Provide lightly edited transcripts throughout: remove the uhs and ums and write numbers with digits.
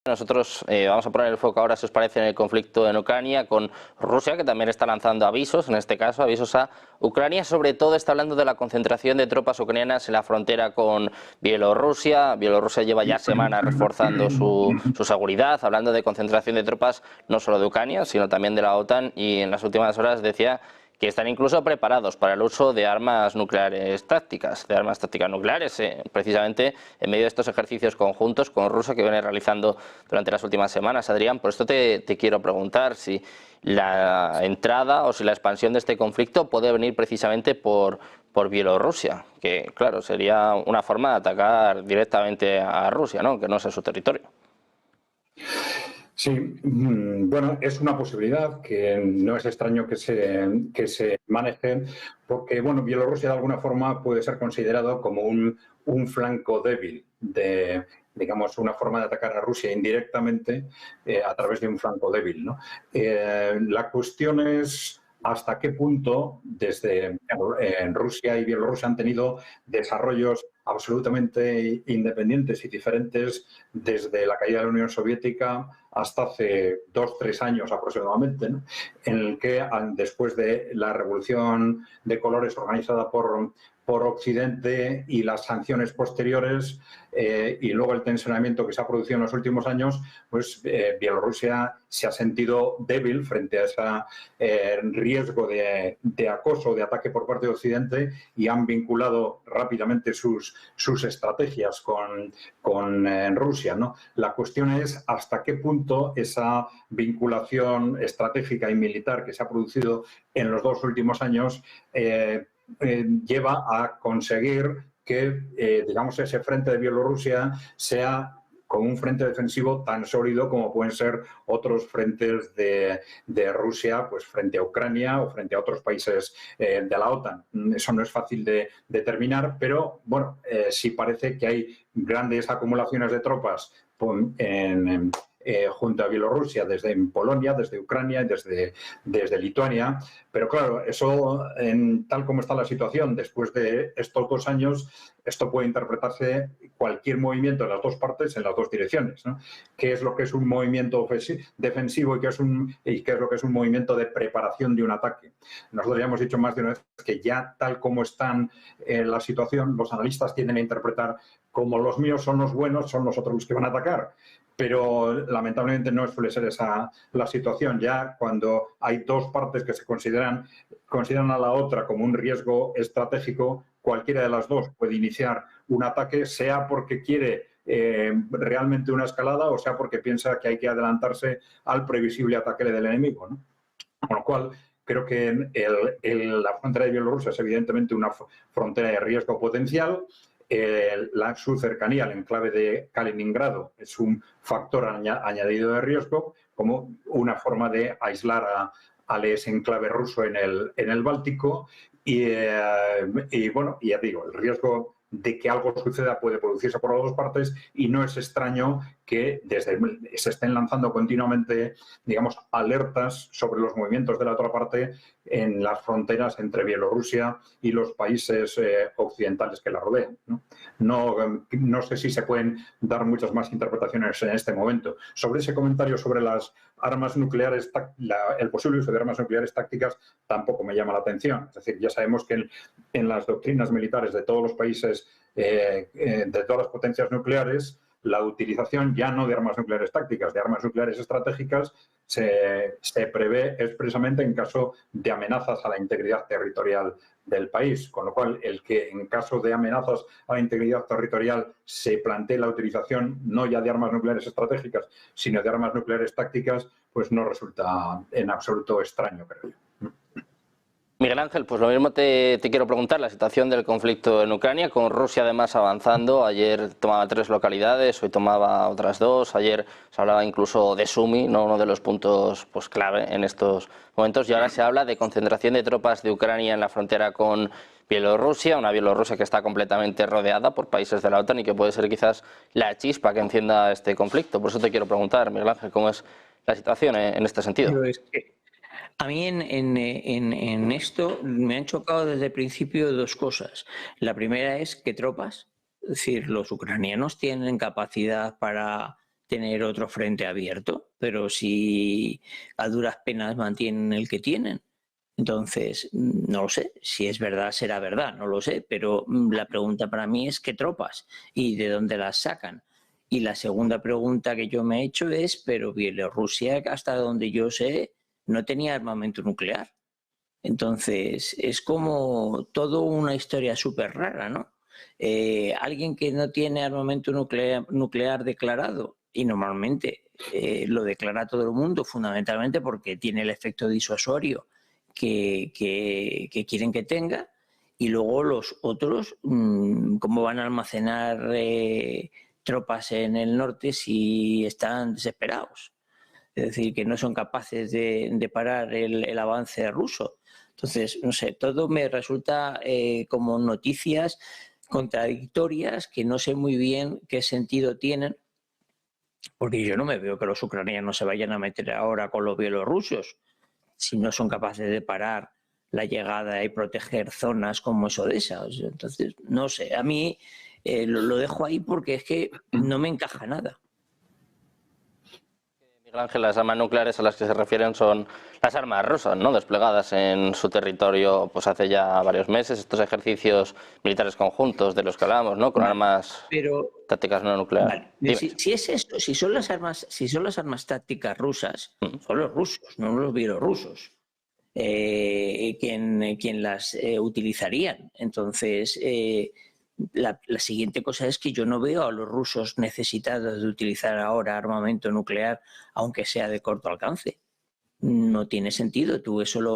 Nosotros vamos a poner el foco ahora, si os parece, en el conflicto en Ucrania con Rusia, que también está lanzando avisos, en este caso avisos a Ucrania. Sobre todo está hablando de la concentración de tropas ucranianas en la frontera con Bielorrusia. Bielorrusia lleva ya semanas reforzando su seguridad, hablando de concentración de tropas no solo de Ucrania, sino también de la OTAN, y en las últimas horas decía que están incluso preparados para el uso de armas nucleares tácticas, nucleares, precisamente en medio de estos ejercicios conjuntos con Rusia que viene realizando durante las últimas semanas. Adrián, por esto te quiero preguntar si la entrada o si la expansión de este conflicto puede venir precisamente por Bielorrusia, que claro, sería una forma de atacar directamente a Rusia, ¿no? Que no sea su territorio. Sí, bueno, es una posibilidad que no es extraño que se maneje, porque bueno, Bielorrusia de alguna forma puede ser considerado como un flanco débil de, digamos, una forma de atacar a Rusia indirectamente a través de un flanco débil, ¿no? La cuestión es hasta qué punto en Rusia y Bielorrusia han tenido desarrollos absolutamente independientes y diferentes desde la caída de la Unión Soviética hasta hace 2-3 años aproximadamente, ¿no? En el que después de la revolución de colores organizada por Occidente y las sanciones posteriores y luego el tensionamiento que se ha producido en los últimos años, pues Bielorrusia se ha sentido débil frente a ese riesgo de acoso, de ataque por parte de Occidente, y han vinculado rápidamente sus estrategias con Rusia, ¿no? La cuestión es hasta qué punto esa vinculación estratégica y militar que se ha producido en los 2 últimos años lleva a conseguir que, digamos, ese frente de Bielorrusia sea como un frente defensivo tan sólido como pueden ser otros frentes de Rusia, pues frente a Ucrania o frente a otros países de la OTAN. Eso no es fácil de determinar, pero bueno, sí parece que hay grandes acumulaciones de tropas junto a Bielorrusia, desde Polonia, desde Ucrania y desde Lituania. Pero claro, eso, tal como está la situación después de estos 2 años, esto puede interpretarse cualquier movimiento de las dos partes en las dos direcciones, ¿no? ¿Qué es lo que es un movimiento defensivo y qué es lo que es un movimiento de preparación de un ataque? Nosotros ya hemos dicho más de una vez que ya tal como están la situación, los analistas tienden a interpretar como los míos son los buenos, son los otros los que van a atacar. Pero lamentablemente no suele ser esa la situación. Ya cuando hay dos partes que se consideran a la otra como un riesgo estratégico, cualquiera de las dos puede iniciar un ataque, sea porque quiere realmente una escalada o sea porque piensa que hay que adelantarse al previsible ataque del enemigo, ¿no? Con lo cual, creo que la frontera de Bielorrusia es evidentemente una frontera de riesgo potencial. Su cercanía al enclave de Kaliningrado es un factor añadido de riesgo, como una forma de aislar al ese enclave ruso en el Báltico. Y bueno, ya digo, el riesgo de que algo suceda puede producirse por las dos partes, y no es extraño que se estén lanzando continuamente, digamos, alertas sobre los movimientos de la otra parte en las fronteras entre Bielorrusia y los países occidentales que la rodean, ¿no? No sé si se pueden dar muchas más interpretaciones en este momento. Sobre ese comentario sobre las armas nucleares, el posible uso de armas nucleares tácticas tampoco me llama la atención. Es decir, ya sabemos que en las doctrinas militares de todos los países, de todas las potencias nucleares, la utilización ya no de armas nucleares tácticas, de armas nucleares estratégicas, se prevé expresamente en caso de amenazas a la integridad territorial del país, con lo cual el que en caso de amenazas a la integridad territorial se plantee la utilización no ya de armas nucleares estratégicas, sino de armas nucleares tácticas, pues no resulta en absoluto extraño, creo yo. Miguel Ángel, pues lo mismo te quiero preguntar, la situación del conflicto en Ucrania, con Rusia además avanzando. Ayer tomaba 3 localidades, hoy tomaba otras 2, ayer se hablaba incluso de Sumi, ¿no? Uno de los puntos pues clave en estos momentos, y ahora se habla de concentración de tropas de Ucrania en la frontera con Bielorrusia, una Bielorrusia que está completamente rodeada por países de la OTAN y que puede ser quizás la chispa que encienda este conflicto. Por eso te quiero preguntar, Miguel Ángel, ¿cómo es la situación en este sentido? A mí en esto me han chocado desde el principio 2 cosas. La primera es que tropas, es decir, los ucranianos tienen capacidad para tener otro frente abierto, pero si a duras penas mantienen el que tienen. Entonces, no lo sé, si es verdad será verdad, no lo sé, pero la pregunta para mí es qué tropas y de dónde las sacan. Y la segunda pregunta que yo me he hecho es, pero Bielorrusia, hasta donde yo sé, no tenía armamento nuclear. Entonces, es como todo una historia súper rara, ¿no? Alguien que no tiene armamento nuclear declarado, y normalmente lo declara todo el mundo, fundamentalmente porque tiene el efecto disuasorio que quieren que tenga, y luego los otros, ¿cómo van a almacenar tropas en el norte si están desesperados? Es decir, que no son capaces de parar el avance ruso. Entonces, no sé, todo me resulta como noticias contradictorias que no sé muy bien qué sentido tienen, porque yo no me veo que los ucranianos se vayan a meter ahora con los bielorrusos si no son capaces de parar la llegada y proteger zonas como es Odessa. Entonces, no sé, a mí lo dejo ahí porque es que no me encaja nada. Miguel Ángel, las armas nucleares a las que se refieren son las armas rusas, ¿no? Desplegadas en su territorio pues hace ya varios meses, estos ejercicios militares conjuntos de los que hablamos, ¿no? Con armas tácticas no nucleares. Vale. Si es esto, si son las armas tácticas rusas, son los rusos, no los bielorrusos, quien las utilizarían. Entonces, la siguiente cosa es que yo no veo a los rusos necesitados de utilizar ahora armamento nuclear, aunque sea de corto alcance. No tiene sentido.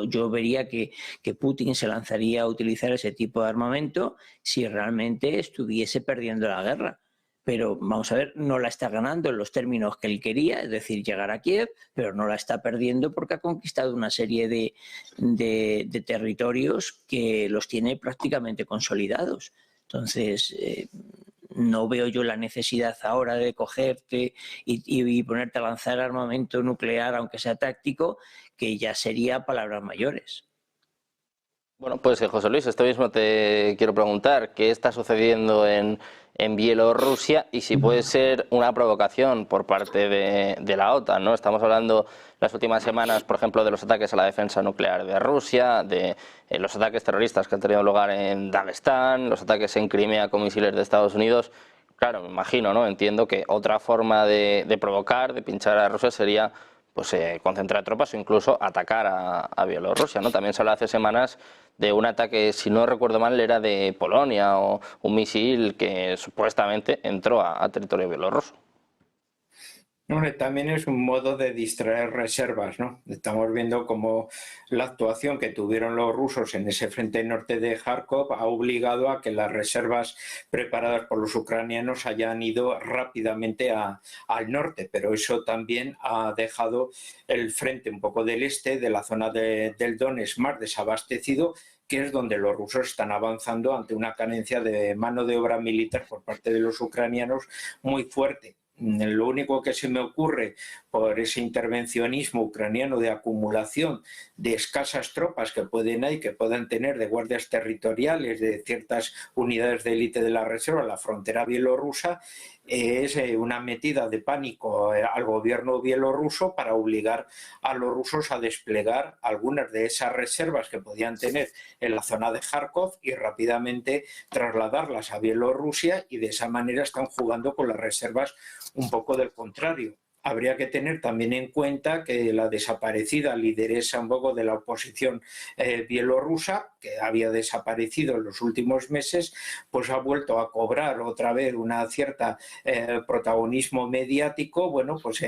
Yo vería que Putin se lanzaría a utilizar ese tipo de armamento si realmente estuviese perdiendo la guerra. Pero vamos a ver, no la está ganando en los términos que él quería, es decir, llegar a Kiev, pero no la está perdiendo porque ha conquistado una serie de territorios que los tiene prácticamente consolidados. Entonces, no veo yo la necesidad ahora de cogerte y ponerte a lanzar armamento nuclear, aunque sea táctico, que ya sería palabras mayores. Bueno, pues José Luis, esto mismo te quiero preguntar, ¿qué está sucediendo en Bielorrusia y si puede ser una provocación por parte de la OTAN, ¿no? Estamos hablando las últimas semanas, por ejemplo, de los ataques a la defensa nuclear de Rusia, de los ataques terroristas que han tenido lugar en Dagestán, los ataques en Crimea con misiles de Estados Unidos. Claro, me imagino, ¿no? Entiendo que otra forma de provocar, de pinchar a Rusia sería pues concentrar tropas o incluso atacar a Bielorrusia, ¿no? También se habló hace semanas de un ataque, si no recuerdo mal, era de Polonia o un misil que supuestamente entró a territorio bielorruso. Hombre, también es un modo de distraer reservas, ¿no? Estamos viendo cómo la actuación que tuvieron los rusos en ese frente norte de Kharkov ha obligado a que las reservas preparadas por los ucranianos hayan ido rápidamente al norte, pero eso también ha dejado el frente un poco del este, de la zona del Donetsk, más desabastecido, que es donde los rusos están avanzando ante una carencia de mano de obra militar por parte de los ucranianos muy fuerte. Lo único que se me ocurre por ese intervencionismo ucraniano de acumulación de escasas tropas que puedan tener de guardias territoriales de ciertas unidades de élite de la reserva a la frontera bielorrusa es una metida de pánico al gobierno bielorruso para obligar a los rusos a desplegar algunas de esas reservas que podían tener en la zona de Kharkov y rápidamente trasladarlas a Bielorrusia, y de esa manera están jugando con las reservas un poco del contrario. Habría que tener también en cuenta que la desaparecida lideresa un poco de la oposición bielorrusa, que había desaparecido en los últimos meses, pues ha vuelto a cobrar otra vez una cierta protagonismo mediático, bueno, pues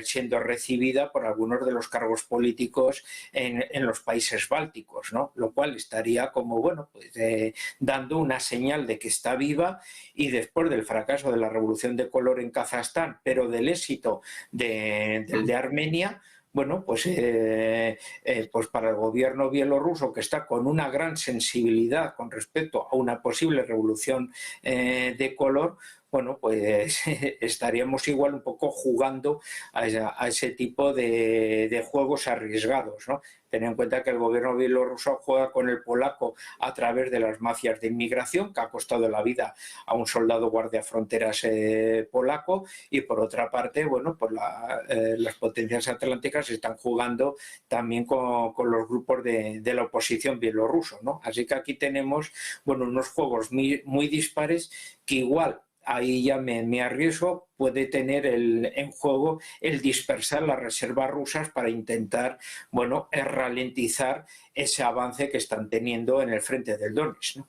siendo recibida por algunos de los cargos políticos en los países bálticos, ¿no? Lo cual estaría como, bueno, pues dando una señal de que está viva, y después del fracaso de la revolución de color en Kazajstán, pero del éxito del de Armenia, bueno, pues para el gobierno bielorruso, que está con una gran sensibilidad con respecto a una posible revolución de color, bueno, pues estaríamos igual un poco jugando a ese tipo de juegos arriesgados, ¿no? Ten en cuenta que el gobierno bielorruso juega con el polaco a través de las mafias de inmigración, que ha costado la vida a un soldado guardia fronteras polaco, y por otra parte, bueno, pues las potencias atlánticas están jugando también con los grupos de la oposición bielorruso, ¿no? Así que aquí tenemos, bueno, unos juegos muy dispares que igual ahí ya me arriesgo, puede tener en juego el dispersar las reservas rusas para intentar, bueno, ralentizar ese avance que están teniendo en el frente del Donetsk, ¿no?